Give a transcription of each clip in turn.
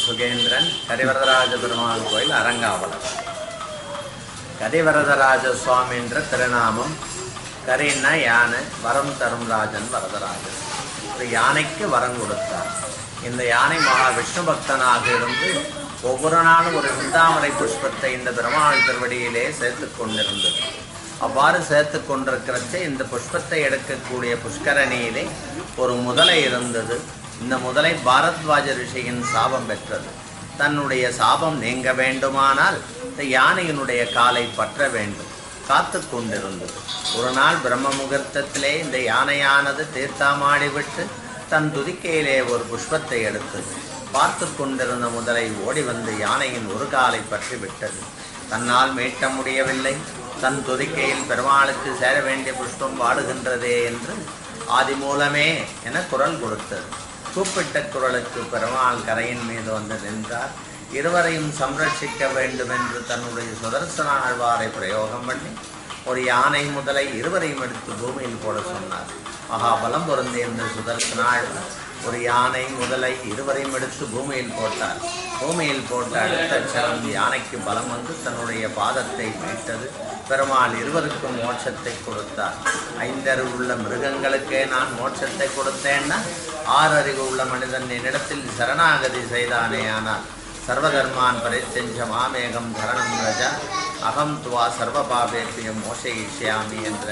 சுகேந்திரன் கரிவரதராஜ பெருமாள் கோயில் அரங்காவலர். கரிவரதராஜ சுவாமி என்ற திருநாமம். கரின்னா யானை, வரம் தரும் ராஜன் வரதராஜன். ஒரு யானைக்கு வரம் கொடுத்தார். இந்த யானை மகா விஷ்ணு பக்தனாக இருந்து ஒவ்வொரு நாளும் ஒரு சிந்தாமரை புஷ்பத்தை இந்த பெருமாள் திருவடியிலே சேர்த்து கொண்டிருந்தது. அவ்வாறு சேர்த்து கொண்டிருக்கிறச்சே இந்த புஷ்பத்தை எடுக்கக்கூடிய புஷ்கரணியிலே ஒரு முதலை இருந்தது. இந்த முதலை பாரத்வாஜ ரிஷியின் சாபம் பெற்றது. தன்னுடைய சாபம் நீங்க வேண்டுமானால் இந்த யானையினுடைய காலை பற்ற வேண்டும். காத்து கொண்டிருந்தது. ஒரு நாள் பிரம்ம முகூர்த்தத்திலே இந்த யானையானது தீர்த்தாமாடிவிட்டு தன் துதிக்கையிலே ஒரு புஷ்பத்தை எடுத்தது. பார்த்து கொண்டிருந்த முதலை ஓடி வந்து யானையின் ஒரு காலை பற்றி விட்டது. தன்னால் மீட்ட முடியவில்லை. தன் துதிக்கையில் பெருமாளுக்கு சேர வேண்டிய புஷ்பம் வாடுகின்றதே என்று ஆதி மூலமே என குரல் கொடுத்தது. கூப்பிட்ட குரலுக்கு பெருமாள் கரையின் மீது வந்து நின்றார். இருவரையும் சம்ரட்சிக்க வேண்டும் என்று தன்னுடைய சுதர்சன ஆழ்வாரை பிரயோகம் பண்ணி ஒரு யானை முதலை இருவரையும் எடுத்து பூமியில் போட சொன்னார். மகாபலம் பொருந்திய இந்த சுதர்சன ஆழ்வார் ஒரு யானை முதலை இருவரையும் எடுத்து பூமியில் போட்டார். பூமியில் போட்ட அடுத்த க்ஷணம் யானைக்கு பலம் வந்து தன்னுடைய பாதத்தை மீட்டது. பெருமாள் இருவருக்கும் மோட்சத்தை கொடுத்தார். 5 அறிவு உள்ள மிருகங்களுக்கே நான் மோட்சத்தை கொடுத்தேன்னா 6 அறிவு உள்ள மனிதன் என்னிடத்தில் சரணாகதி செய்தானே. ஆனால் சர்வதர்மான் பரித்தெஞ்ச மாமேகம் தரணம் ரஜா அகம் துவா சர்வபாபேபியம் மோஷயிஷ்யாமி என்ற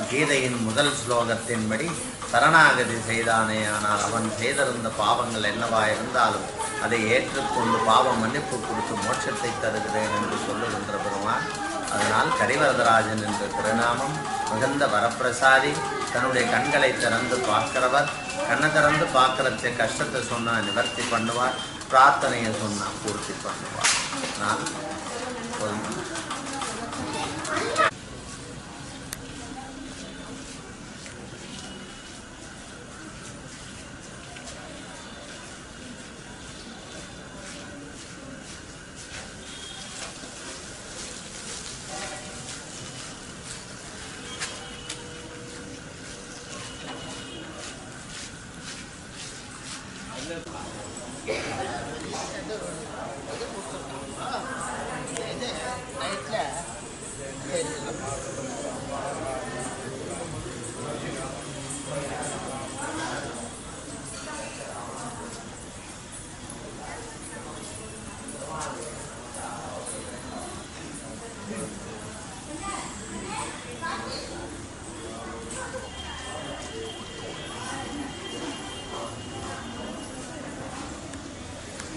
கீதையின் முதல் ஸ்லோகத்தின்படி சரணாகதி செய்தானே. ஆனால் அவன் செய்திருந்த பாவங்கள் என்னவா இருந்தாலும் அதை ஏற்றுக்கொண்டு பாவம் மன்னிப்பு கொடுத்து மோட்சத்தை தருகிறேன் என்று சொல்லுகின்ற பெருமான். அதனால் கரிவரதராஜன் என்ற திருநாமம். மிகுந்த வரப்பிரசாதி. தன்னுடைய கண்களை திறந்து பார்க்கிறவர். கண்ணை திறந்து பார்க்கறச்ச கஷ்டத்தை சொன்னால் நிவர்த்தி பண்ணுவார். பிரார்த்தனையை சொன்னால் பூர்த்தி பண்ணுவார். நான் Hello.